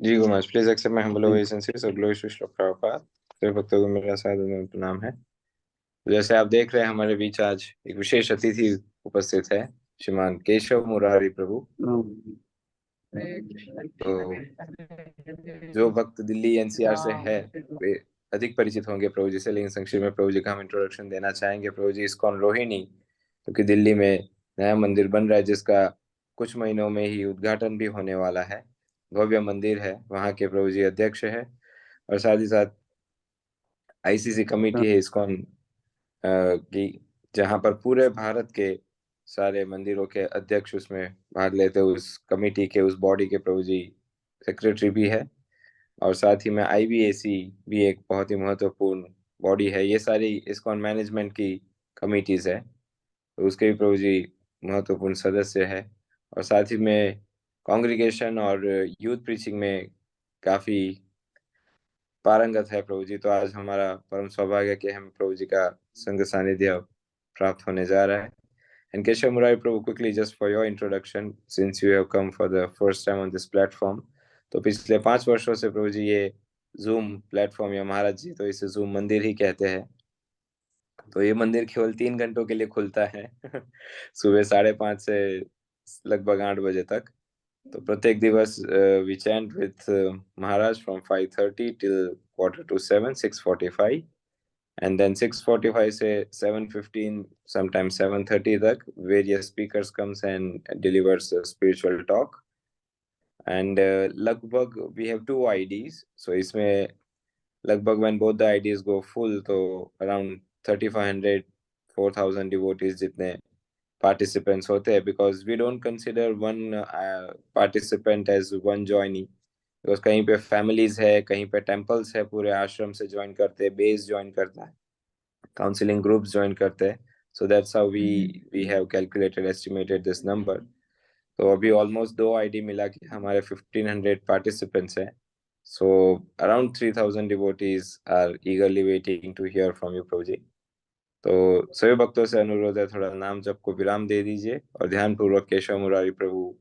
जी गुमाश, please accept my humble obeisances और glory to Shri Prabhupada. फिर भक्तों को मेरा सादर प्रणाम है। जैसे आप देख रहे हैं, हमारे बीच आज एक विशेष अतिथि उपस्थित है, श्रीमान केशव मुरारी प्रभु। तो जो भक्त दिल्ली एनसीआर से है वे अधिक परिचित होंगे प्रभु जी से, लेकिन संक्षेप में प्रभु जी का हम इंट्रोडक्शन देना चाहेंगे। प्रभु जी इस्कॉन रोहिणी, क्योंकि दिल्ली में नया मंदिर बन रहा है जिसका कुछ महीनों में ही उद्घाटन भी होने वाला है। भव्य मंदिर है, वहाँ के प्रभु जी अध्यक्ष है। और साथ ही साथ आईसीसी कमेटी है इस्कॉन की, जहाँ पर पूरे भारत के सारे मंदिरों के अध्यक्ष उसमें भाग लेते हैं। उस कमेटी के, उस बॉडी के प्रभु जी सेक्रेटरी भी है। और साथ ही में आईबीएसी भी एक बहुत ही महत्वपूर्ण बॉडी है। ये सारी इस्कॉन मैनेजमेंट की कमिटीज है, तो उसके भी प्रभु जी महत्वपूर्ण सदस्य है। और साथ ही में कांग्रीगेशन और यूथ प्रीचिंग में काफी पारंगत है प्रभु जी। तो आज हमारा परम सौभाग्य कि हम प्रभु जी का संग सानिध्य प्राप्त होने जा रहा है। And Keshav Murari Prabhu, quickly just for your introduction, since you have come for the first time on this platform, तो पिछले 5 वर्षों से प्रभु जी ये जूम प्लेटफॉर्म या महाराज जी तो इसे जूम मंदिर ही कहते हैं। तो ये मंदिर केवल 3 घंटों के लिए खुलता है सुबह 5:30 से लगभग 8 बजे तक। तो प्रत्येक दिवस we chant with Maharaj from 5:30 till 6:45 6:45, and then 6:45 से 7:15, sometimes 7:30 तक various speakers comes and delivers a spiritual talk. And लगभग we have 2 IDs, so इसमें लगभग when both the IDs go full तो around 3,500 4,000 devotees जितने participants होते हैं, because we don't consider one participant as one joinee, because कहीं पे families है, कहीं पे temples है, पूरे आश्रम से join करते हैं, base join करता है, काउंसलिंग ग्रुप्स ज्वाइन करते हैं। So that's how we have calculated estimated this number. तो अभी ऑलमोस्ट 2 आईडी मिला के हमारे 1,500 पार्टिसिपेंट्स हैं। So around 3,000 devotees are eagerly waiting to hear from you प्रभु जी। तो सभी भक्तों से अनुरोध है, थोड़ा नाम जप को विराम दे दीजिए और ध्यान पूर्वक केशव मुरारी प्रभु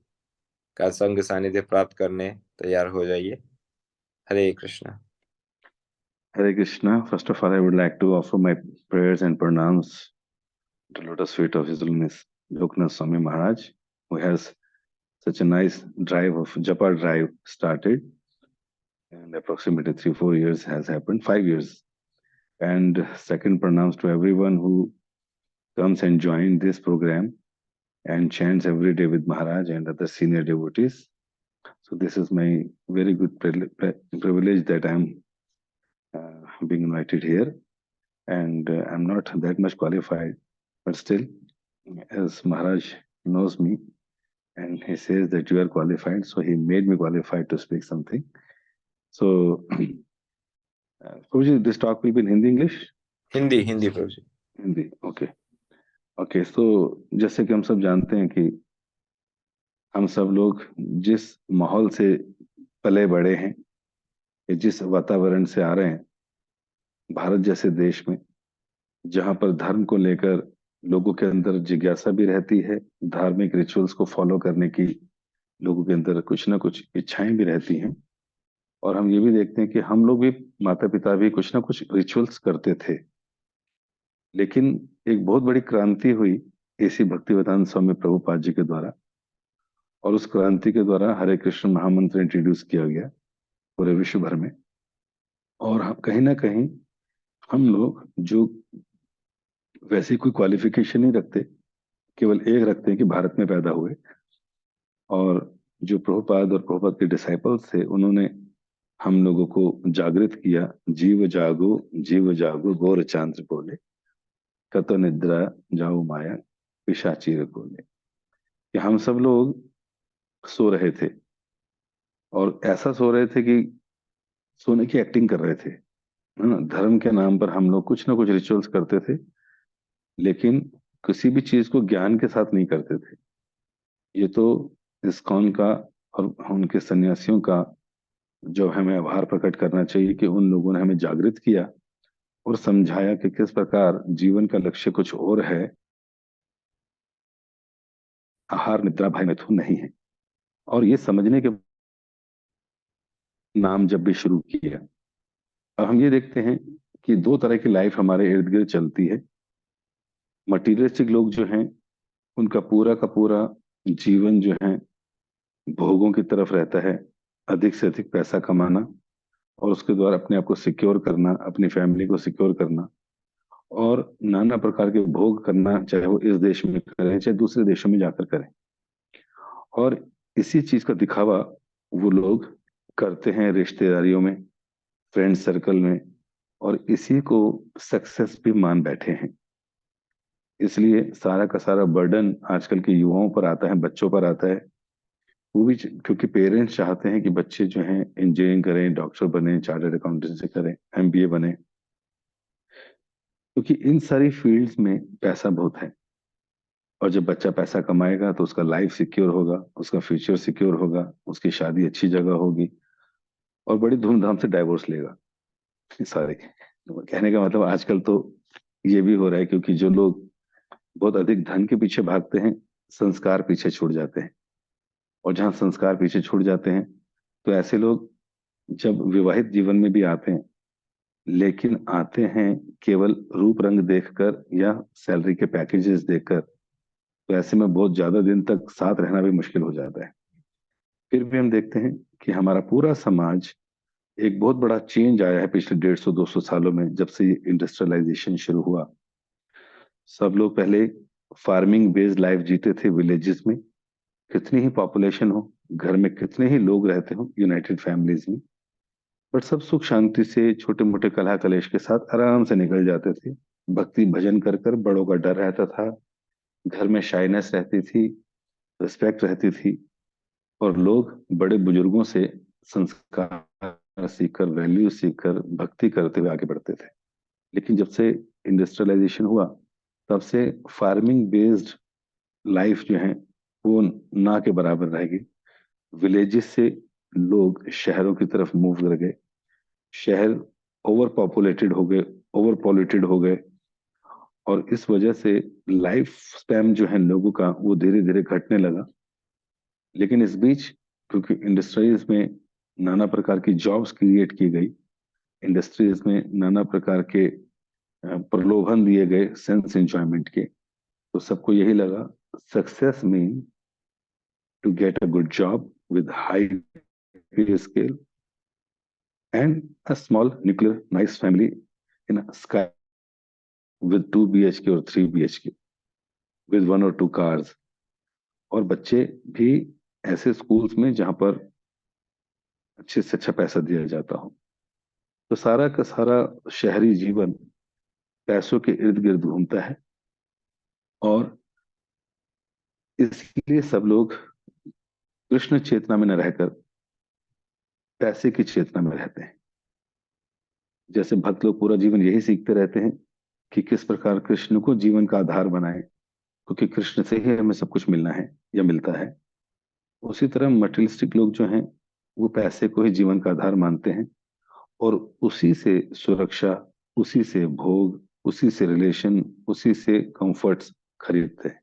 का संग सानिध्य प्राप्त करने तैयार हो जाइए। हरे Krishna. Hare Krishna. First of all, I would like to offer my prayers and pranams to lotus feet of His Holiness Loknath Swami Maharaj, who has such a nice drive of Japa drive started, and approximately 3-4 years has happened, 5 years. And second pranams to everyone who comes and join this program and chants every day with Maharaj and other senior devotees. So this is my very good privilege that I'm being invited here. And I'm not that much qualified, but still, as Maharaj knows me, and he says that you are qualified, so he made me qualified to speak something. So, Prabhuji, this talk will be in Hindi, English? Hindi Hindi प्रभु जी। Hindi, okay okay. So जैसे कि हम सब जानते हैं कि हम सब लोग जिस माहौल से पले बड़े हैं, जिस वातावरण से आ रहे हैं, भारत जैसे देश में, जहाँ पर धर्म को लेकर लोगों के अंदर जिज्ञासा भी रहती है, धार्मिक रिचुअल्स को फॉलो करने की लोगों के अंदर कुछ ना कुछ इच्छाएं भी रहती हैं। और हम ये भी देखते हैं कि हम लोग भी, माता पिता भी कुछ ना कुछ रिचुअल्स करते थे। लेकिन एक बहुत बड़ी क्रांति हुई ऐसी भक्तिवेदांत स्वामी प्रभुपाद जी के द्वारा, और उस क्रांति के द्वारा हरे कृष्ण महामंत्र इंट्रोड्यूस किया गया पूरे विश्व भर में। और कहीं ना कहीं हम लोग जो वैसे कोई क्वालिफिकेशन नहीं रखते, केवल एक रखते हैं कि भारत में पैदा हुए, और जो प्रभुपाद और प्रभुपाद के डिसाइपल्स थे उन्होंने हम लोगों को जागृत किया। जीव जागो गौर चांद्र बोले, कतो निद्रा जाओ माया पिशाचीर बोले, कि हम सब लोग सो रहे थे, और ऐसा सो रहे थे कि सोने की एक्टिंग कर रहे थे, है ना। धर्म के नाम पर हम लोग कुछ ना कुछ रिचुअल्स करते थे, लेकिन किसी भी चीज को ज्ञान के साथ नहीं करते थे। ये तो इस्कॉन का और उनके सन्यासियों का जो हमें आभार प्रकट करना चाहिए कि उन लोगों ने हमें जागृत किया और समझाया कि किस प्रकार जीवन का लक्ष्य कुछ और है, आहार निद्रा भय मैथुन नहीं है। और ये समझने के नाम जब भी शुरू किया। अब हम ये देखते हैं कि दो तरह की लाइफ हमारे इर्द गिर्द चलती है। मटीरियलिस्टिक लोग जो हैं, उनका पूरा का पूरा जीवन जो है भोगों की तरफ रहता है, अधिक से अधिक पैसा कमाना और उसके द्वारा अपने आप को सिक्योर करना, अपनी फैमिली को सिक्योर करना और नाना प्रकार के भोग करना, चाहे वो इस देश में करें चाहे दूसरे देशों में जाकर करें। और इसी चीज का दिखावा वो लोग करते हैं रिश्तेदारियों में, फ्रेंड सर्कल में, और इसी को सक्सेस भी मान बैठे हैं। इसलिए सारा का सारा बर्डन आजकल के युवाओं पर आता है, बच्चों पर आता है। वो भी क्योंकि पेरेंट्स चाहते हैं कि बच्चे जो हैं इंजीनियरिंग करें, डॉक्टर बने, चार्टर्ड अकाउंटेंसी करें, एमबीए बने, क्योंकि इन सारी फील्ड्स में पैसा बहुत है। और जब बच्चा पैसा कमाएगा तो उसका लाइफ सिक्योर होगा, उसका फ्यूचर सिक्योर होगा, उसकी शादी अच्छी जगह होगी और बड़ी धूमधाम से डाइवोर्स लेगा। सारे कहने का मतलब आजकल तो ये भी हो रहा है, क्योंकि जो लोग बहुत अधिक धन के पीछे भागते हैं, संस्कार पीछे छूट जाते हैं। और जहाँ संस्कार पीछे छूट जाते हैं, तो ऐसे लोग जब विवाहित जीवन में भी आते हैं, लेकिन आते हैं केवल रूप रंग देखकर या सैलरी के पैकेजेस देखकर, तो ऐसे में बहुत ज्यादा दिन तक साथ रहना भी मुश्किल हो जाता है। फिर भी हम देखते हैं कि हमारा पूरा समाज, एक बहुत बड़ा चेंज आया है पिछले 150-200 सालों में, जब से इंडस्ट्रियलाइजेशन शुरू हुआ। सब लोग पहले फार्मिंग बेस्ड लाइफ जीते थे विलेजेस में, कितनी ही पॉपुलेशन हो, घर में कितने ही लोग रहते हो, यूनाइटेड फैमिलीज में, बट सब सुख शांति से छोटे मोटे कलह कलेश के साथ आराम से निकल जाते थे। भक्ति भजन कर कर, बड़ों का डर रहता था, घर में शाइनेस रहती थी, रिस्पेक्ट रहती थी, और लोग बड़े बुजुर्गों से संस्कार सीखकर, वैल्यू सीखकर, भक्ति करते हुए आगे बढ़ते थे। लेकिन जब से इंडस्ट्रियलाइजेशन हुआ, तब से फार्मिंग बेस्ड लाइफ जो है वो ना के बराबर रह गई। विलेजेस से लोग शहरों की तरफ मूव कर गए, शहर ओवर पॉपुलेटेड हो गए, ओवर पॉल्यूटेड हो गए, और इस वजह से लाइफ स्पैन जो है लोगों का वो धीरे धीरे घटने लगा। लेकिन इस बीच, क्योंकि इंडस्ट्रीज में नाना प्रकार की जॉब्स क्रिएट की गई, इंडस्ट्रीज में नाना प्रकार के प्रलोभन दिए गए सेंस एंजॉयमेंट के, तो सबको यही लगा success mean to get a good job with high pay scale and a small nuclear nice family in a sky with 2 BHK or 3 BHK with 1 or 2 cars। और बच्चे भी ऐसे स्कूल्स में जहां पर अच्छे से अच्छा पैसा दिया जाता हो। तो सारा का सारा शहरी जीवन पैसों के इर्द गिर्द घूमता है, और इसलिए सब लोग कृष्ण चेतना में न रहकर पैसे की चेतना में रहते हैं। जैसे भक्त लोग पूरा जीवन यही सीखते रहते हैं कि किस प्रकार कृष्ण को जीवन का आधार बनाएं, क्योंकि कृष्ण से ही हमें सब कुछ मिलना है या मिलता है। उसी तरह मटेरियलिस्टिक लोग जो हैं, वो पैसे को ही जीवन का आधार मानते हैं और उसी से सुरक्षा, उसी से भोग, उसी से रिलेशन, उसी से कंफर्ट्स खरीदते हैं।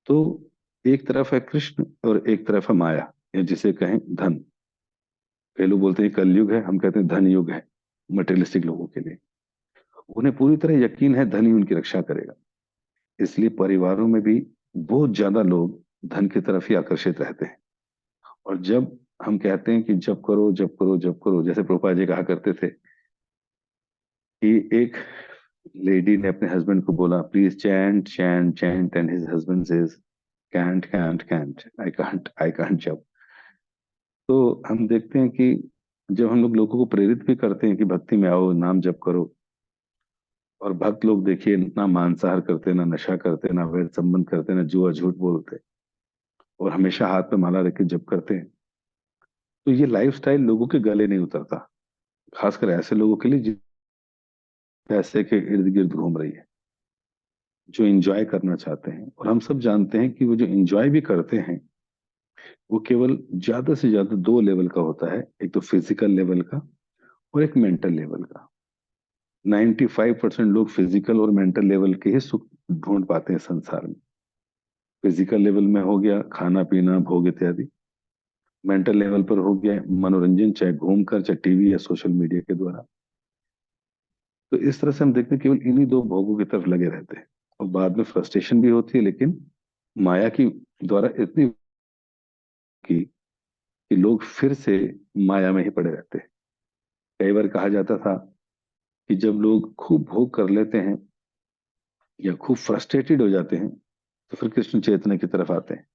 तो एक तरफ है कृष्ण और एक तरफ है माया, या जिसे कहें धन। कई लोग बोलते हैं कलयुग है, हम कहते हैं धन युग है मटेरियलिस्टिक लोगों के लिए। उन्हें पूरी तरह यकीन है धन ही उनकी रक्षा करेगा, इसलिए परिवारों में भी बहुत ज्यादा लोग धन की तरफ ही आकर्षित रहते हैं। और जब हम कहते हैं कि जब करो जब करो जब करो, जैसे प्रभुपाद जी कहा करते थे कि एक लेडी ने अपने हस्बैंड को बोला please chant chant chant, and his husband says can't can't can't, I can't जब। तो हम देखते हैं कि जब हम लोग लोगों को प्रेरित भी करते हैं कि भक्ति में आओ, नाम जप करो, और भक्त लोग देखिए ना मांसाहार करते, ना नशा करते, ना वैर संबंध करते, ना जुआ झूठ बोलते, और हमेशा हाथ पे माला रख के जप करते हैं, तो ये लाइफस्टाइल लोगों के गले नहीं उतरता, खासकर ऐसे लोगों के लिए जो पैसे के इर्द गिर्द घूम रही है, जो एंजॉय करना चाहते हैं। और हम सब जानते हैं कि वो जो एंजॉय भी करते हैं, वो केवल ज्यादा से ज्यादा दो लेवल का होता है, एक तो फिजिकल लेवल का और एक मेंटल लेवल का। 95% लोग फिजिकल और मेंटल लेवल के ही सुख ढूंढ पाते हैं संसार में। फिजिकल लेवल में हो गया खाना पीना भोग इत्यादि, मेंटल लेवल पर हो गया मनोरंजन, चाहे घूमकर, चाहे टीवी या सोशल मीडिया के द्वारा। तो इस तरह से हम देखते हैं केवल इन्हीं दो भोगों की तरफ लगे रहते हैं, और बाद में फ्रस्ट्रेशन भी होती है, लेकिन माया की द्वारा इतनी कि लोग फिर से माया में ही पड़े रहते हैं। कई बार कहा जाता था कि जब लोग खूब भोग कर लेते हैं या खूब फ्रस्ट्रेटेड हो जाते हैं तो फिर कृष्ण चैतन्य की तरफ आते हैं।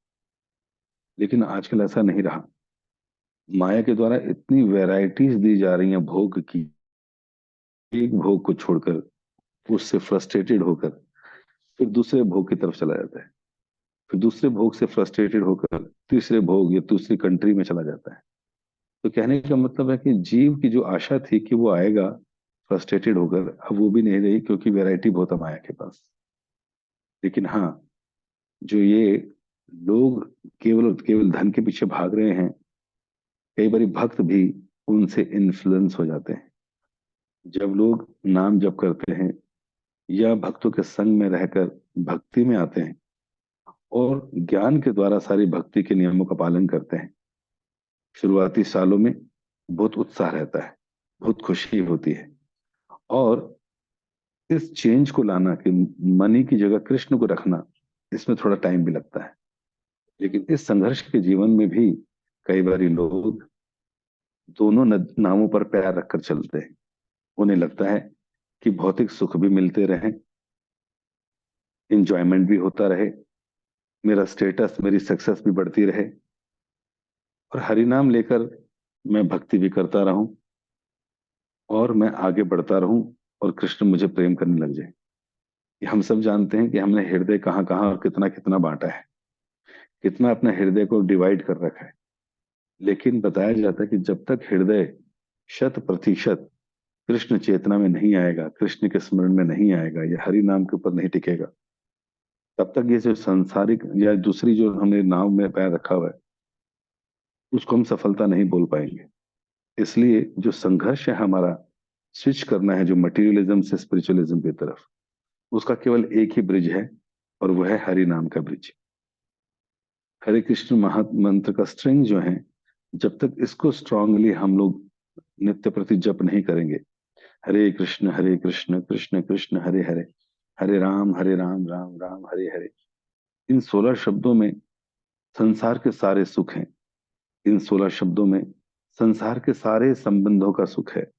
लेकिन आजकल ऐसा नहीं रहा। माया के द्वारा इतनी वैरायटीज दी जा रही हैं भोग की, एक भोग को छोड़कर उससे फ्रस्ट्रेटेड होकर फिर दूसरे भोग की तरफ चला जाता है, फिर दूसरे भोग से फ्रस्ट्रेटेड होकर तीसरे भोग या दूसरी कंट्री में चला जाता है। तो कहने का मतलब है कि जीव की जो आशा थी कि वो आएगा फ्रस्ट्रेटेड होकर, अब वो भी नहीं रही, क्योंकि वैरायटी बहुत है माया के पास। लेकिन हाँ, जो ये लोग केवल केवल धन के पीछे भाग रहे हैं, कई बार भक्त भी उनसे इन्फ्लुएंस हो जाते हैं। जब लोग नाम जप करते हैं या भक्तों के संग में रहकर भक्ति में आते हैं और ज्ञान के द्वारा सारी भक्ति के नियमों का पालन करते हैं, शुरुआती सालों में बहुत उत्साह रहता है, बहुत खुशी होती है। और इस चेंज को लाना कि मनी की जगह कृष्ण को रखना, इसमें थोड़ा टाइम भी लगता है। लेकिन इस संघर्ष के जीवन में भी कई बार लोग दोनों नामों पर पैर रखकर चलते हैं। उन्हें लगता है कि भौतिक सुख भी मिलते रहे, इंजॉयमेंट भी होता रहे, मेरा स्टेटस, मेरी सक्सेस भी बढ़ती रहे, और हरि नाम लेकर मैं भक्ति भी करता रहूं और मैं आगे बढ़ता रहूं और कृष्ण मुझे प्रेम करने लग जाए। ये हम सब जानते हैं कि हमने हृदय कहाँ कहाँ और कितना कितना बांटा है, कितना अपने हृदय को डिवाइड कर रखा है। लेकिन बताया जाता है कि जब तक हृदय 100% कृष्ण चेतना में नहीं आएगा, कृष्ण के स्मरण में नहीं आएगा या हरि नाम के ऊपर नहीं टिकेगा, तब तक ये जो सांसारिक या दूसरी जो हमने नाव में पैर रखा हुआ है, उसको हम सफलता नहीं बोल पाएंगे। इसलिए जो संघर्ष है हमारा, स्विच करना है जो मटेरियलिज्म से स्पिरिचुअलिज्म की तरफ, उसका केवल एक ही ब्रिज है, और वह है हरि नाम का ब्रिज। हरे कृष्ण महामंत्र का स्ट्रिंग जो है, जब तक इसको स्ट्रांगली हम लोग नित्य प्रति जप नहीं करेंगे, हरे कृष्ण कृष्ण कृष्ण हरे हरे, हरे राम राम राम हरे हरे, इन 16 शब्दों में संसार के सारे सुख हैं। इन 16 शब्दों में संसार के सारे संबंधों का सुख है।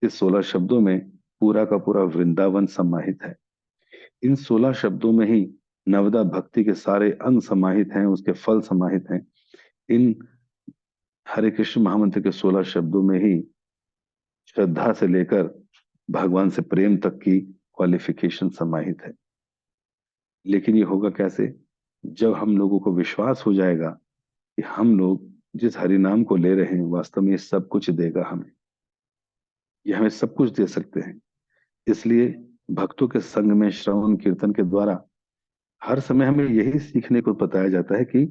इस 16 शब्दों में पूरा का पूरा वृंदावन समाहित है। इन 16 शब्दों में ही नवदा भक्ति के सारे अंग समाहित हैं, उसके फल समाहित हैं। इन हरे कृष्ण महामंत्र के 16 शब्दों में ही श्रद्धा से लेकर भगवान से प्रेम तक की क्वालिफिकेशन समाहित है। लेकिन ये होगा कैसे? जब हम लोगों को विश्वास हो जाएगा कि हम लोग जिस हरि नाम को ले रहे हैं वास्तव में ये सब कुछ देगा हमें, ये हमें सब कुछ दे सकते हैं। इसलिए भक्तों के संग में श्रवण कीर्तन के द्वारा हर समय हमें यही सीखने को बताया जाता है कि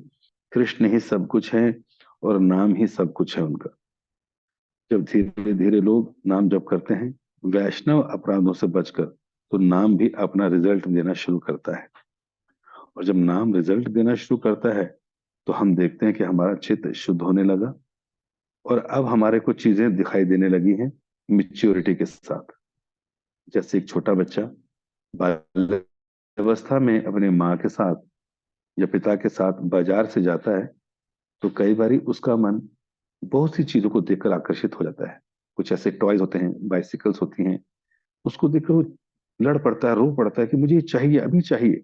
कृष्ण ही सब कुछ है और नाम ही सब कुछ है उनका। जब धीरे धीरे लोग नाम जप करते हैं वैष्णव अपराधों से बचकर, तो नाम भी अपना रिजल्ट देना शुरू करता है। और जब नाम रिजल्ट देना शुरू करता है तो हम देखते हैं कि हमारा चित्त शुद्ध होने लगा, और अब हमारे को चीजें दिखाई देने लगी हैं मिच्योरिटी के साथ। जैसे एक छोटा बच्चा बाल्य अवस्था में अपने माँ के साथ या पिता के साथ बाजार से जाता है, तो कई बारी उसका मन बहुत सी चीजों को देखकर आकर्षित हो जाता है। कुछ ऐसे टॉयज होते हैं, बाइसिकल्स होती हैं, उसको देखकर वो लड़ पड़ता है, रो पड़ता है कि मुझे ये चाहिए, अभी चाहिए।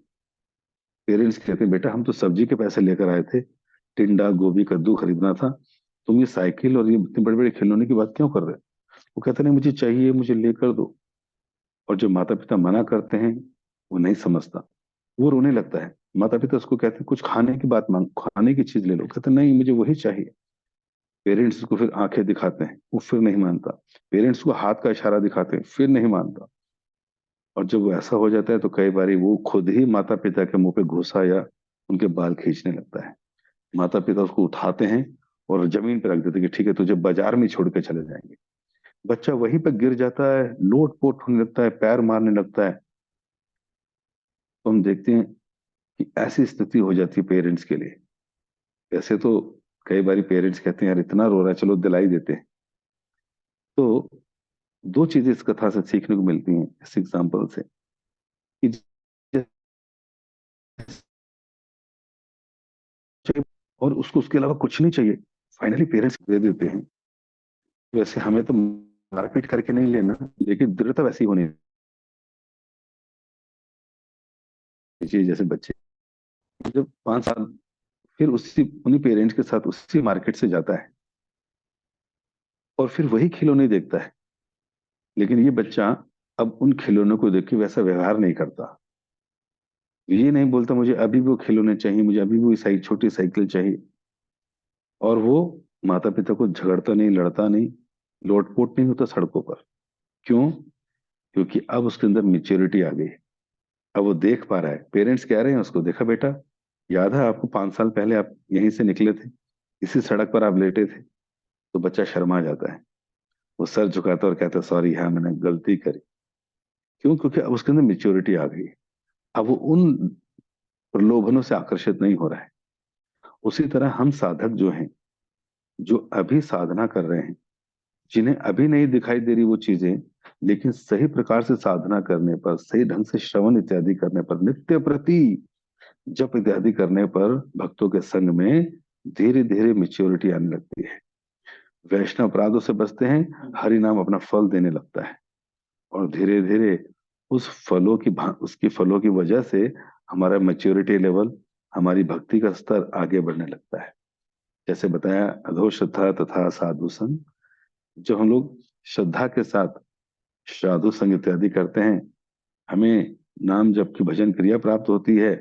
पेरेंट्स कहते हैं बेटा हम तो सब्जी के पैसे लेकर आए थे, टिंडा गोभी कद्दू खरीदना था, तुम ये साइकिल और ये इतने बड़े बड़े खिलौने की बात क्यों कर रहे हो? वो कहते नहीं मुझे चाहिए, मुझे लेकर दो। और जो माता पिता मना करते हैं वो नहीं समझता, वो रोने लगता है। माता पिता उसको कहते हैं कुछ खाने की बात मांग, खाने की चीज ले लो, कहते नहीं मुझे वही चाहिए। पेरेंट्स को फिर आंखें दिखाते हैं, वो फिर नहीं मानता। पेरेंट्स को हाथ का इशारा दिखाते हैं, फिर नहीं मानता। और जब वो ऐसा हो जाता है तो कई बार वो खुद ही माता पिता के मुंह पे घुसा या उनके बाल खींचने लगता है। माता पिता उसको उठाते हैं और जमीन पर रख देते हैं कि ठीक है तुझे बाजार में छोड़ के चले जाएंगे। बच्चा वहीं पर गिर जाता है, लोट पोट होने लगता है, पैर मारने लगता है। तो हम देखते हैं कि ऐसी स्थिति हो जाती है पेरेंट्स के लिए। वैसे तो कई बार पेरेंट्स कहते हैं यार इतना रो रहा है, चलो दिलाई देते हैं। तो दो चीजें इस कथा से सीखने को मिलती हैं, इस एग्जाम्पल से, कि और उसको उसके अलावा कुछ नहीं चाहिए, फाइनली पेरेंट्स दे देते हैं। वैसे हमें तो मारपीट करके नहीं लेना, लेकिन दृढ़ता वैसी होनी चाहिए जैसे बच्चे जब 5 साल, फिर उसी उन्हीं पेरेंट्स के साथ उसी मार्केट से जाता है और फिर वही खिलौने देखता है, लेकिन ये बच्चा अब उन खिलौनों को देख के वैसा व्यवहार नहीं करता। ये नहीं बोलता मुझे अभी भी वो खिलौने चाहिए, मुझे अभी भी वो छोटी साइकिल चाहिए। और वो माता पिता को झगड़ता नहीं, लड़ता नहीं, लोटपोट नहीं होता सड़कों पर। क्यों? क्योंकि अब उसके अंदर मेच्योरिटी आ गई है। अब वो देख पा रहा है, पेरेंट्स कह रहे हैं उसको, देखा बेटा, याद है आपको 5 साल पहले आप यहीं से निकले थे, इसी सड़क पर आप लेटे थे। तो बच्चा शर्मा जाता है, वो सर झुकाता है और कहता है सॉरी, हाँ मैंने गलती करी। क्यों? क्योंकि अब उसके अंदर मेच्योरिटी आ गई है। अब वो उन प्रलोभनों से आकर्षित नहीं हो रहा है। उसी तरह हम साधक जो हैं, जो अभी साधना कर रहे हैं, जिन्हें अभी नहीं दिखाई दे रही वो चीजें, लेकिन सही प्रकार से साधना करने पर, सही ढंग से श्रवण इत्यादि करने पर, नित्य प्रति जप इत्यादि करने पर, भक्तों के संग में धीरे धीरे मेच्योरिटी आने लगती है। वैष्णव अपराधों से बचते हैं, हरि नाम अपना फल देने लगता है। और धीरे धीरे उस फलों की उसकी फलों की वजह से हमारा मेच्योरिटी लेवल, हमारी भक्ति का स्तर आगे बढ़ने लगता है। जैसे बताया, अधो श्रद्धा तथा साधु संग। जब हम लोग श्रद्धा के साथ साधु संग इत्यादि करते हैं, हमें नाम जप की भजन क्रिया प्राप्त होती है।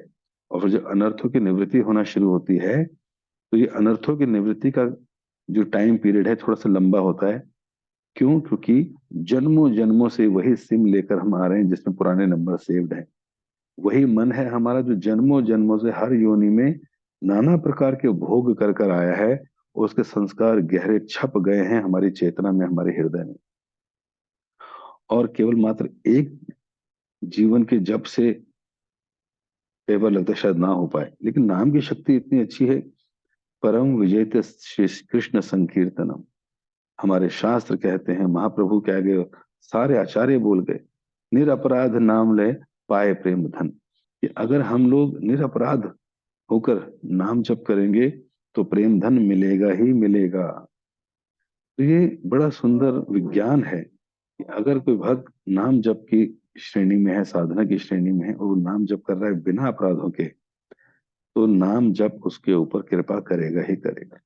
और फिर जब अनर्थों की निवृत्ति होना शुरू होती है, तो ये अनर्थों की निवृत्ति का जो टाइम पीरियड है थोड़ा सा लंबा होता है। क्यों? क्योंकि जन्मों जन्मों से वही सिम लेकर हम आ रहे हैं जिसमें पुराने नंबर सेव्ड है। वही मन है हमारा जो जन्मों जन्मों से हर योनि में नाना प्रकार के भोग कर कर आया है, और उसके संस्कार गहरे छप गए हैं हमारी चेतना में, हमारे हृदय में। और केवल मात्र एक जीवन के जप से कई बार लगता है शायद ना हो पाए, लेकिन नाम की शक्ति इतनी अच्छी है। परम विजेत श्री कृष्ण संकीर्तनम, हमारे शास्त्र कहते हैं, महाप्रभु कह गए, सारे आचार्य बोल गए, निरपराध नाम ले पाए प्रेम धन। कि अगर हम लोग निरपराध होकर नाम जप करेंगे तो प्रेम धन मिलेगा ही मिलेगा। तो ये बड़ा सुंदर विज्ञान है कि अगर कोई भक्त नाम जप की श्रेणी में है, साधना की श्रेणी में है, और वो नाम जप कर रहा है बिना अपराधों के, तो नाम जप उसके ऊपर कृपा करेगा ही करेगा।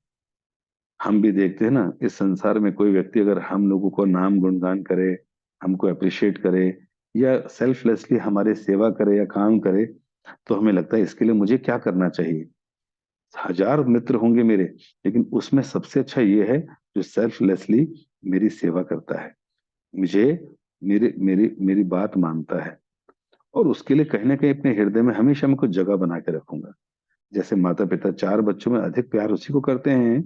हम भी देखते हैं ना, इस संसार में कोई व्यक्ति अगर हम लोगों को नाम गुणगान करे, हमको अप्रिशिएट करे, या सेल्फलेसली हमारे सेवा करे या काम करे, तो हमें लगता है इसके लिए मुझे क्या करना चाहिए। 1000 मित्र होंगे मेरे, लेकिन उसमें सबसे अच्छा ये है जो सेल्फलेसली मेरी सेवा करता है, मुझे मेरी मेरी मेरी बात मानता है। और उसके लिए कहीं ना कहीं अपने हृदय में हमेशा मैं कुछ जगह बना के रखूंगा। जैसे माता पिता 4 बच्चों में अधिक प्यार उसी को करते हैं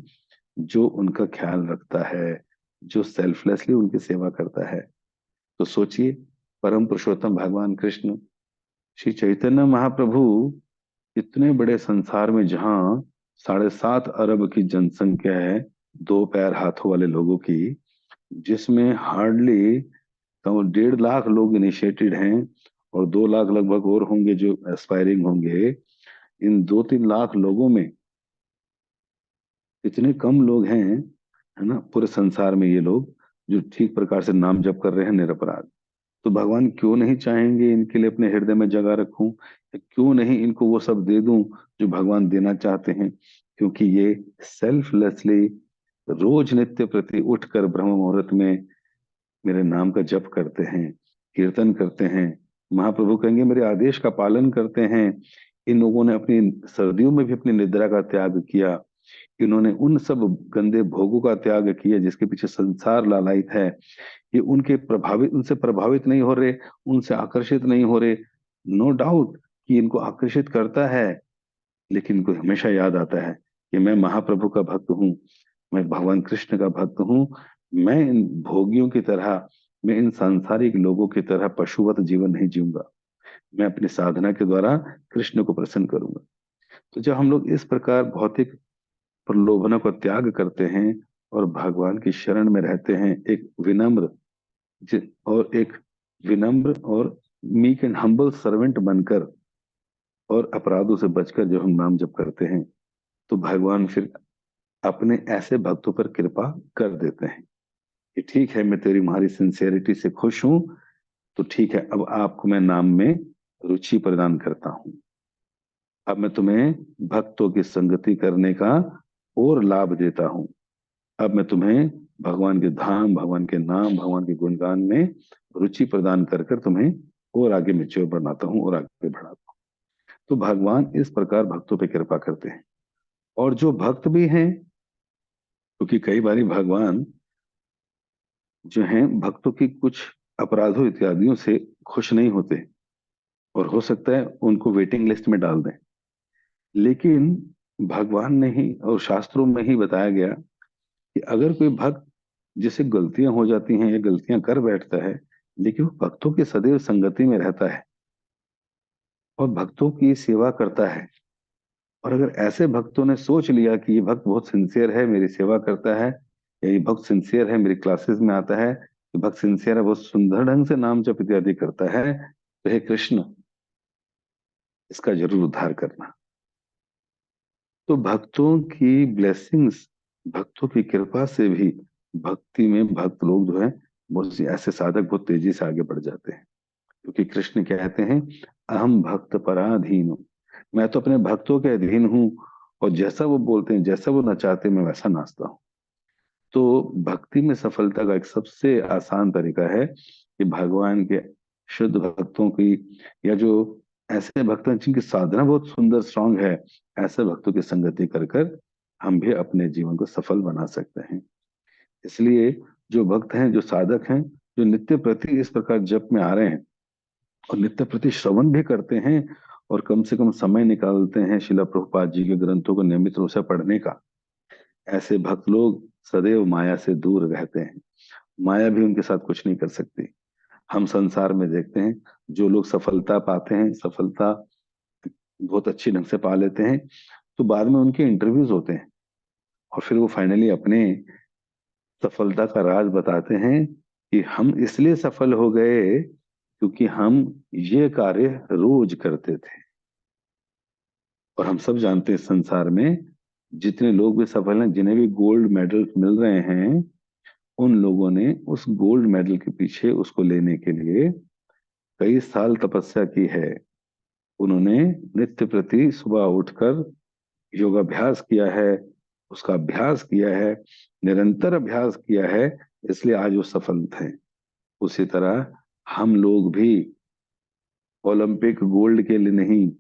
जो उनका ख्याल रखता है, जो सेल्फलेसली उनकी सेवा करता है। तो सोचिए, परम पुरुषोत्तम भगवान कृष्ण श्री चैतन्य महाप्रभु इतने बड़े संसार में, जहाँ 7.5 अरब की जनसंख्या है, 2 पैर हाथों वाले लोगों की, जिसमें हार्डली 1.5 लाख लोग इनिशिएटेड हैं, और 2 लाख लगभग और होंगे जो एस्पायरिंग होंगे। इन 2-3 लाख लोगों में इतने कम लोग हैं, है ना, पूरे संसार में ये लोग जो ठीक प्रकार से नाम जप कर रहे हैं निरपराध। तो भगवान क्यों नहीं चाहेंगे इनके लिए अपने हृदय में जगह रखूं, या क्यों नहीं इनको वो सब दे दूं जो भगवान देना चाहते हैं। क्योंकि ये सेल्फलेसली रोज नित्य प्रति उठकर ब्रह्म मुहूर्त में मेरे नाम का जप करते हैं, कीर्तन करते हैं। महाप्रभु कहेंगे मेरे आदेश का पालन करते हैं। इन लोगों ने अपनी सर्दियों में भी अपनी निद्रा का त्याग किया, इन्होंने उन सब गंदे भोगों का त्याग किया जिसके पीछे संसार लालायित है। ये उनसे प्रभावित नहीं हो रहे, उनसे आकर्षित नहीं हो रहे। नो डाउट कि इनको आकर्षित करता है, लेकिन इनको हमेशा याद आता है कि मैं महाप्रभु का भक्त हूँ, मैं भगवान कृष्ण का भक्त हूँ। मैं इन भोगियों की तरह, मैं इन सांसारिक लोगों की तरह पशुवत जीवन नहीं जीऊंगा, मैं अपनी साधना के द्वारा कृष्ण को प्रसन्न करूंगा। तो जब हम लोग इस प्रकार भौतिक प्रलोभनों का त्याग करते हैं और भगवान की शरण में रहते हैं, एक विनम्र और मीक एंड हम्बल सर्वेंट बनकर और अपराधों से बचकर जब हम नाम जप करते हैं, तो भगवान फिर अपने ऐसे भक्तों पर कृपा कर देते हैं कि ठीक है, मैं तुम्हारी सिंसियरिटी से खुश हूं, तो ठीक है, अब आपको मैं नाम में रुचि प्रदान करता हूं। अब मैं तुम्हें भक्तों की संगति करने का और लाभ देता हूं। अब मैं तुम्हें भगवान के धाम, भगवान के नाम, भगवान के गुणगान में रुचि प्रदान कर कर तुम्हें और आगे मैच्योर बनाता हूं और आगे बढ़ाता हूं। तो भगवान इस प्रकार भक्तों पे कृपा करते हैं। और जो भक्त भी हैं, क्योंकि कई बार भगवान जो हैं भक्तों की कुछ अपराधों इत्यादियों से खुश नहीं होते, और हो सकता है उनको वेटिंग लिस्ट में डाल दें। लेकिन भगवान ने ही और शास्त्रों में ही बताया गया कि अगर कोई भक्त जिसे गलतियां हो जाती हैं या गलतियां कर बैठता है, लेकिन वो भक्तों की सदैव संगति में रहता है और भक्तों की सेवा करता है, और अगर ऐसे भक्तों ने सोच लिया कि ये भक्त बहुत सिंसियर है, मेरी सेवा करता है, या ये भक्त सिंसियर है, मेरी क्लासेस में आता है, ये भक्त सिंसियर है, बहुत सुंदर ढंग से नाम जप इत्यादि करता है, तो हे कृष्ण, इसका जरूर उद्धार करना। तो भक्तों की ब्लेसिंग्स, भक्तों की कृपा से भी भक्ति में भक्त लोग जो है, बहुत सी ऐसे साधक बहुत तेजी से आगे बढ़ जाते हैं। क्योंकि कृष्ण कहते हैं, अहम भक्त पराधीन हूँ, मैं तो अपने भक्तों के अधीन हूँ, और जैसा वो बोलते हैं, जैसा वो नचाते हैं, मैं वैसा नाचता हूँ। तो भक्ति में सफलता का एक सबसे आसान तरीका है कि भगवान के शुद्ध भक्तों की, या जो ऐसे भक्त हैं जिनकी साधना बहुत सुंदर स्ट्रांग है, ऐसे भक्तों की संगति कर कर हम भी अपने जीवन को सफल बना सकते हैं। इसलिए जो भक्त हैं, जो साधक हैं, जो नित्य प्रति इस प्रकार जप में आ रहे हैं और नित्य प्रति श्रवण भी करते हैं, और कम से कम समय निकालते हैं शिला प्रभुपाद जी के ग्रंथों को नियमित रूप से पढ़ने का, ऐसे भक्त लोग सदैव माया से दूर रहते हैं। माया भी उनके साथ कुछ नहीं कर सकती। हम संसार में देखते हैं, जो लोग सफलता पाते हैं, सफलता बहुत अच्छी ढंग से पा लेते हैं, तो बाद में उनके इंटरव्यूज होते हैं, और फिर वो फाइनली अपने सफलता का राज बताते हैं कि हम इसलिए सफल हो गए क्योंकि हम ये कार्य रोज करते थे। और हम सब जानते हैं, संसार में जितने लोग भी सफल हैं, जिन्हें भी गोल्ड मेडल मिल रहे हैं, उन लोगों ने उस गोल्ड मेडल के पीछे उसको लेने के लिए कई साल तपस्या की है। उन्होंने नित्य प्रति सुबह उठकर योगाभ्यास किया है, उसका अभ्यास किया है, निरंतर अभ्यास किया है, इसलिए आज वो सफल थे। उसी तरह हम लोग भी ओलंपिक गोल्ड के लिए नहीं,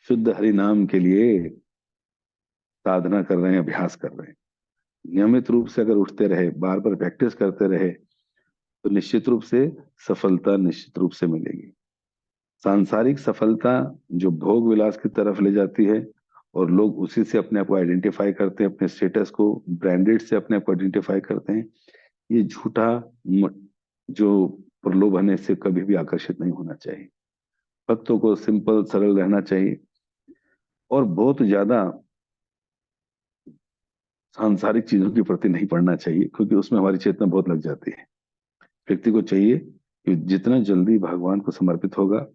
शुद्ध हरि नाम के लिए साधना कर रहे हैं, अभ्यास कर रहे हैं। नियमित रूप से अगर उठते रहे, बार बार प्रैक्टिस करते रहे, तो निश्चित रूप से सफलता निश्चित रूप से मिलेगी। सांसारिक सफलता जो भोग विलास की तरफ ले जाती है, और लोग उसी से अपने आप को आइडेंटिफाई करते हैं, अपने स्टेटस को ब्रांडेड से अपने आप को आइडेंटिफाई करते हैं, ये झूठा जो प्रलोभन है, इससे कभी भी आकर्षित नहीं होना चाहिए। भक्तों को सिंपल सरल रहना चाहिए, और बहुत ज्यादा सांसारिक चीजों के प्रति नहीं पढ़ना चाहिए, क्योंकि उसमें हमारी चेतना बहुत लग जाती है। व्यक्ति को चाहिए कि जितना जल्दी भगवान को समर्पित होगा,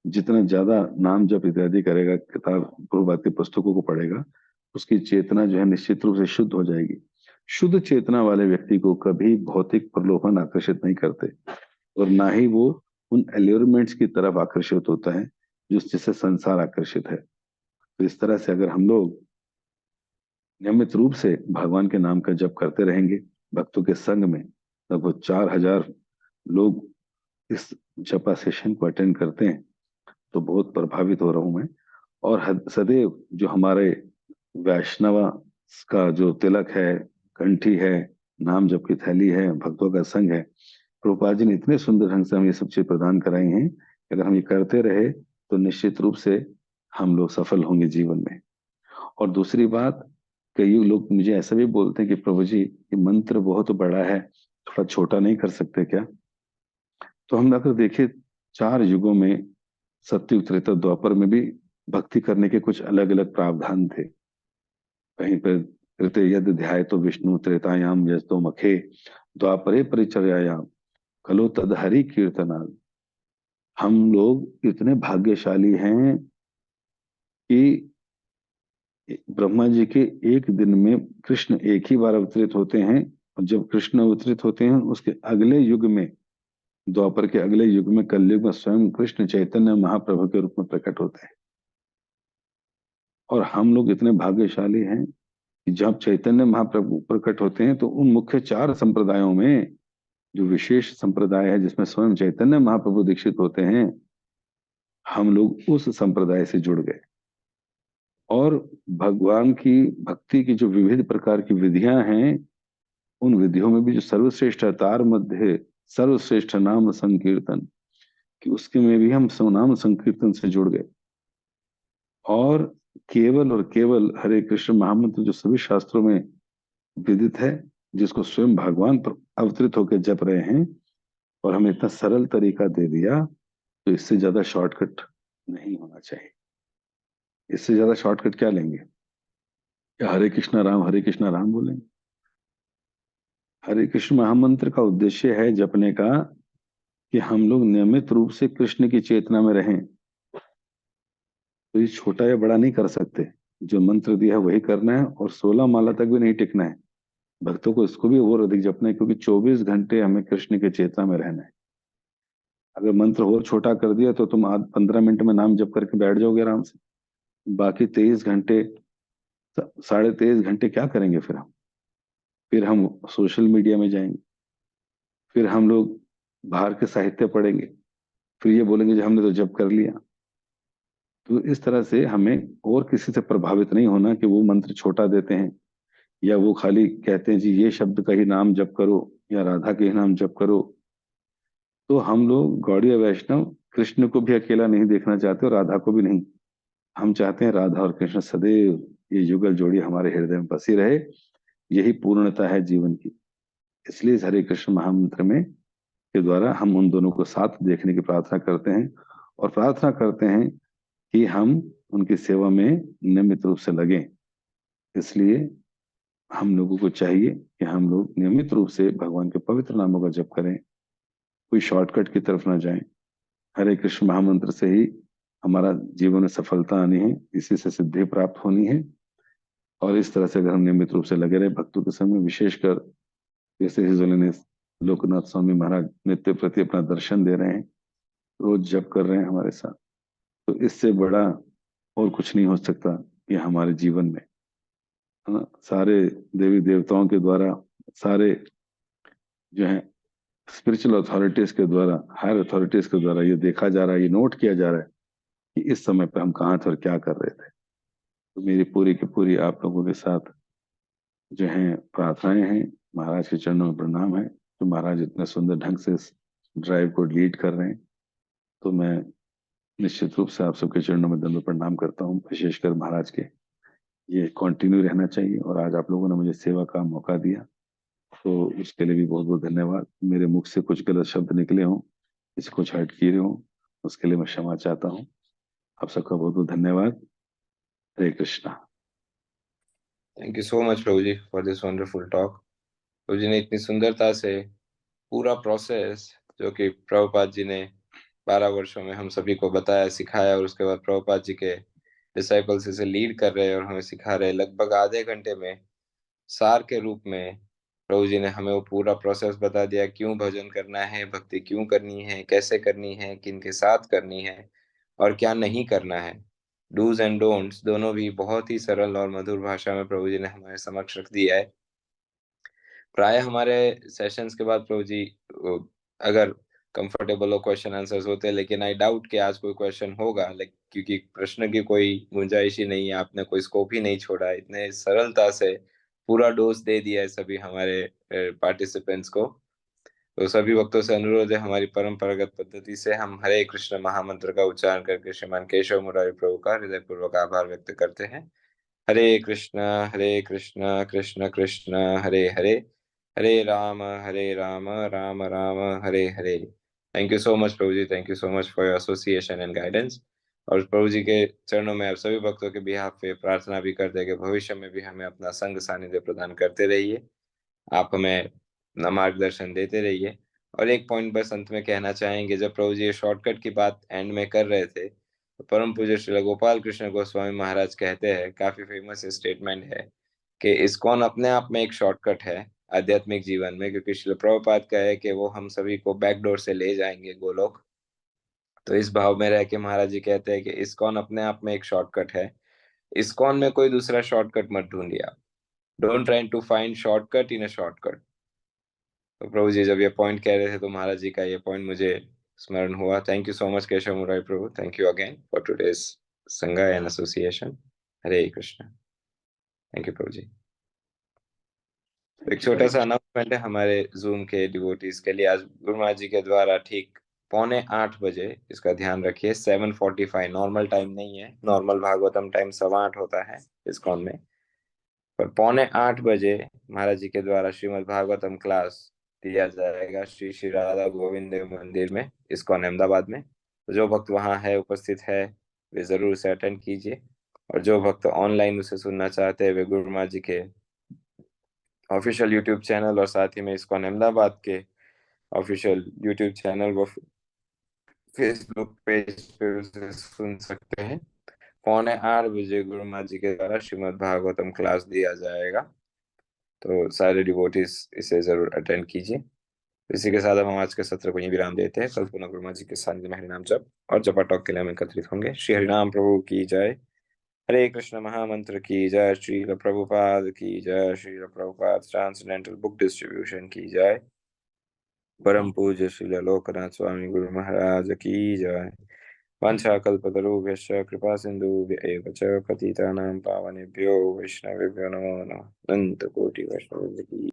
जितना ज्यादा नाम जप इत्यादि करेगा, किताब प्रभुपाद की पुस्तकों को पढ़ेगा, उसकी चेतना जो है निश्चित रूप से शुद्ध हो जाएगी। शुद्ध चेतना वाले व्यक्ति को कभी भौतिक प्रलोभन आकर्षित नहीं करते, और ना ही वो उन एल्योरमेंट्स की तरफ आकर्षित होता है जिससे संसार आकर्षित है। तो इस तरह से अगर हम लोग नियमित रूप से भगवान के नाम का जप करते रहेंगे, भक्तों के संग में लगभग 4,000 लोग इस जपा सेशन को अटेंड करते हैं, तो बहुत प्रभावित हो रहा हूं मैं। और सदैव जो हमारे वैष्णव का जो तिलक है, कंठी है, नाम जप की थैली है, भक्तों का संग है, प्रभुपाद जी ने इतने सुंदर ढंग से हमें ये सब चीज प्रदान कराई हैं कि अगर हम ये करते रहे, तो निश्चित रूप से हम लोग सफल होंगे जीवन में। और दूसरी बात, कई लोग मुझे ऐसा भी बोलते हैं कि प्रभु जी, ये मंत्र बहुत बड़ा है, थोड़ा छोटा नहीं कर सकते क्या? तो हम अगर देखें, 4 युगों में, सतयुग त्रेता द्वापर में भी भक्ति करने के कुछ अलग अलग प्रावधान थे। कहीं पर कृते यद ध्याय तो विष्णु त्रेतायाम यस्तो मखे द्वापरे परिचर्यायाम खलो तदहरि कीर्तना। हम लोग इतने भाग्यशाली हैं कि ब्रह्मा जी के एक दिन में कृष्ण एक ही बार अवतरित होते हैं, और जब कृष्ण अवतरित होते हैं उसके अगले युग में, द्वापर के अगले युग में, कलयुग में स्वयं कृष्ण चैतन्य महाप्रभु के रूप में प्रकट होते हैं। और हम लोग इतने भाग्यशाली हैं कि जब चैतन्य महाप्रभु प्रकट होते हैं तो उन मुख्य चार संप्रदायों में जो विशेष संप्रदाय है जिसमें स्वयं चैतन्य महाप्रभु दीक्षित होते हैं, हम लोग उस संप्रदाय से जुड़ गए। और भगवान की भक्ति की जो विविध प्रकार की विधियां हैं, उन विधियों में भी जो सर्वश्रेष्ठ तार मध्य सर्वश्रेष्ठ नाम संकीर्तन, कि उसके में भी हम नाम संकीर्तन से जुड़ गए। और और केवल हरे कृष्ण महामंत्र जो सभी शास्त्रों में विदित है, जिसको स्वयं भगवान पर अवतरित होकर जप रहे हैं, और हमें इतना सरल तरीका दे दिया, तो इससे ज्यादा शॉर्टकट नहीं होना चाहिए। इससे ज्यादा शॉर्टकट क्या लेंगे? क्या हरे कृष्णा राम बोलेंगे? हरे कृष्ण महामंत्र का उद्देश्य है जपने का कि हम लोग नियमित रूप से कृष्ण की चेतना में रहें। तो ये छोटा या बड़ा नहीं कर सकते, जो मंत्र दिया है वही करना है, और 16 माला तक भी नहीं टिकना है। भक्तों को इसको भी और अधिक जपना है, क्योंकि 24 घंटे हमें कृष्ण की चेतना में रहना है। अगर मंत्र और छोटा कर दिया तो तुम आज 15 मिनट में नाम जप करके बैठ जाओगे आराम से। बाकी 23 घंटे, 23.5 घंटे क्या करेंगे फिर हम सोशल मीडिया में जाएंगे, फिर हम लोग बाहर के साहित्य पढ़ेंगे, फिर ये बोलेंगे जो हमने तो जप कर लिया। तो इस तरह से हमें और किसी से प्रभावित नहीं होना कि वो मंत्र छोटा देते हैं, या वो खाली कहते हैं जी ये शब्द का ही नाम जप करो, या राधा के ही नाम जप करो। तो हम लोग गौड़ीय वैष्णव कृष्ण को भी अकेला नहीं देखना चाहते और राधा को भी नहीं। हम चाहते हैं राधा और कृष्ण सदैव ये युगल जोड़ी हमारे हृदय में बसी रहे। यही पूर्णता है जीवन की। इसलिए इस हरे कृष्ण महामंत्र में के द्वारा हम उन दोनों को साथ देखने की प्रार्थना करते हैं, और प्रार्थना करते हैं कि हम उनकी सेवा में नियमित रूप से लगें। इसलिए हम लोगों को चाहिए कि हम लोग नियमित रूप से भगवान के पवित्र नामों का जप करें, कोई शॉर्टकट की तरफ ना जाएं। हरे कृष्ण महामंत्र से ही हमारा जीवन में सफलता आनी है, इसी से सिद्धि प्राप्त होनी है। और इस तरह से अगर हम नियमित रूप से लगे रहे भक्तों के समय, विशेषकर जैसे हिज होलीनेस लोकनाथ स्वामी महाराज नित्य प्रति अपना दर्शन दे रहे हैं, रोज जप कर रहे हैं हमारे साथ, तो इससे बड़ा और कुछ नहीं हो सकता ये हमारे जीवन में, है ना। सारे देवी देवताओं के द्वारा, सारे जो है स्पिरिचुअल अथॉरिटीज के द्वारा, हायर अथॉरिटीज के द्वारा ये देखा जा रहा है, ये नोट किया जा रहा है कि इस समय पे हम कहाँ थे और क्या कर रहे थे। तो मेरी पूरी की पूरी आप लोगों के साथ जो है प्रार्थनाएं हैं, महाराज के चरणों में प्रणाम है। तो महाराज इतने सुंदर ढंग से इस ड्राइव को लीड कर रहे हैं, तो मैं निश्चित रूप से आप सबके चरणों में दंड प्रणाम करता हूँ। विशेषकर महाराज के ये कंटिन्यू रहना चाहिए, और आज आप लोगों ने मुझे सेवा का मौका दिया, तो उसके लिए भी बहुत बहुत धन्यवाद। मेरे मुख से कुछ गलत शब्द निकले हों, किसी कुछ हर्ट किए हों, उसके लिए मैं क्षमा चाहता हूँ। आप सबका बहुत बहुत धन्यवाद। Hare Krishna. Thank you so much प्रभु जी फॉर दिस वंडरफुल टॉक। प्रभु जी ने इतनी सुंदरता से पूरा प्रोसेस जो कि प्रभुपाद जी ने 12 वर्षों में हम सभी को बताया, सिखाया, और उसके बाद प्रभुपाद जी के डिसाइपल्स इसे लीड कर रहे हैं और हमें सिखा रहे हैं, लगभग आधे घंटे में सार के रूप में प्रभु जी ने हमें वो पूरा प्रोसेस बता दिया। क्यों भजन करना है, भक्ति क्यों करनी है, कैसे करनी है, किन के साथ करनी है, और क्या नहीं करना है। डूज एंड डोंट्स दोनों भी बहुत ही सरल और मधुर भाषा में प्रभु जी ने हमारे समक्ष रख दिया है। प्राय हमारे सेशंस के बाद प्रभु जी अगर कंफर्टेबल हो क्वेश्चन आंसर्स होते हैं, लेकिन आई डाउट कि आज कोई क्वेश्चन होगा, क्योंकि प्रश्न की कोई गुंजाइश ही नहीं है। आपने कोई स्कोप ही नहीं छोड़ा, इतने सरलता से पूरा डोज दे दिया है सभी हमारे पार्टिसिपेंट्स को। तो सभी भक्तों से अनुरोध है, हमारी परंपरागत पद्धति से हम हरे कृष्ण महामंत्र का उच्चारण करके श्रीमान केशव मुरारी प्रभु का हृदयपूर्वक आभार व्यक्त करते हैं। Hare Krishna Krishna Krishna Hare Hare, Hare Ram Ram Ram Hare Hare. Thank you so much प्रभु जी, thank you so much for your association and guidance. और प्रभु जी के चरणों में आप सभी भक्तों के बिहाफ पे प्रार्थना भी करते हैं कि भविष्य में भी हमें अपना संग सानिध्य प्रदान करते रहिए, आप हमें अपना मार्गदर्शन देते रहिए। और एक पॉइंट बस अंत में कहना चाहेंगे, जब प्रभु जी ये शॉर्टकट की बात एंड में कर रहे थे तो परम पूज्य श्री गोपाल कृष्ण गोस्वामी महाराज कहते हैं, काफी फेमस स्टेटमेंट है, कि इस्कॉन अपने आप में एक शॉर्टकट है आध्यात्मिक जीवन में, क्योंकि श्रील प्रभुपाद का है कि वो हम सभी को बैकडोर से ले जाएंगे गोलोक। तो इस भाव में रह के महाराज जी कहते हैं कि इस्कॉन अपने आप में एक शॉर्टकट है, इस्कॉन में कोई दूसरा शॉर्टकट मत ढूंढिए आप, don't try to find shortcut in a shortcut. तो प्रभु जी जब ये पॉइंट कह रहे थे तो महाराज जी का ये पॉइंट मुझे स्मरण हुआ। Thank you so much Keshav Murari प्रभु, thank you again for today's संगा and association. Hare Krishna. Thank you प्रभु जी। एक छोटा हरे सा कृष्ण। अनाउंसमेंट है हमारे जूम के डिवोटीज के लिए, आज गुरु महाराज जी के द्वारा ठीक 7:45 इसका ध्यान रखिए, 7:45 नॉर्मल टाइम नहीं है, नॉर्मल भागवतम टाइम 8:15 होता है इस्कॉन में, पर 7:45 महाराज जी के द्वारा श्रीमद् भागवतम क्लास दिया जाएगा श्री श्री राधा गोविंद देव मंदिर में, इस्कॉन अहमदाबाद में। तो जो भक्त वहाँ है, उपस्थित है, वे जरूर उसे अटेंड कीजिए। और जो भक्त ऑनलाइन उसे सुनना चाहते हैं वे गुरु महाराज जी के ऑफिशियल यूट्यूब चैनल और साथ ही में इस्कॉन अहमदाबाद के ऑफिशियल यूट्यूब चैनल व फेसबुक पेज पे उसे सुन सकते हैं। 7:45 गुरु महाराज जी के द्वारा श्रीमद् भागवतम क्लास दिया जाएगा, तो सारे डिवोटीज इसे जरूर अटेंड कीजिए। इसी के साथ अब हम आज के सत्र को यहीं विराम देते हैं। कल पुनः गुरु महाराज जी के सानिध्य में हरिनाम जप और जपा टॉक के लिए हम एकत्रित होंगे। श्री हरिनाम प्रभु की जय। हरे कृष्ण महामंत्र की जय। श्री प्रभुपाद की जय। Shri Prabhupada transcendental book distribution की जय। परम पूज्य श्री लोकनाथ स्वामी गुरु महाराज की जय। वाञ्छाकल्पतरुभ्यश्च कृपा सिन्धुभ्य एव च पतितानां पावनेभ्यो वैष्णवेभ्यो नमो नमः। अनंत कोटि वैष्णव की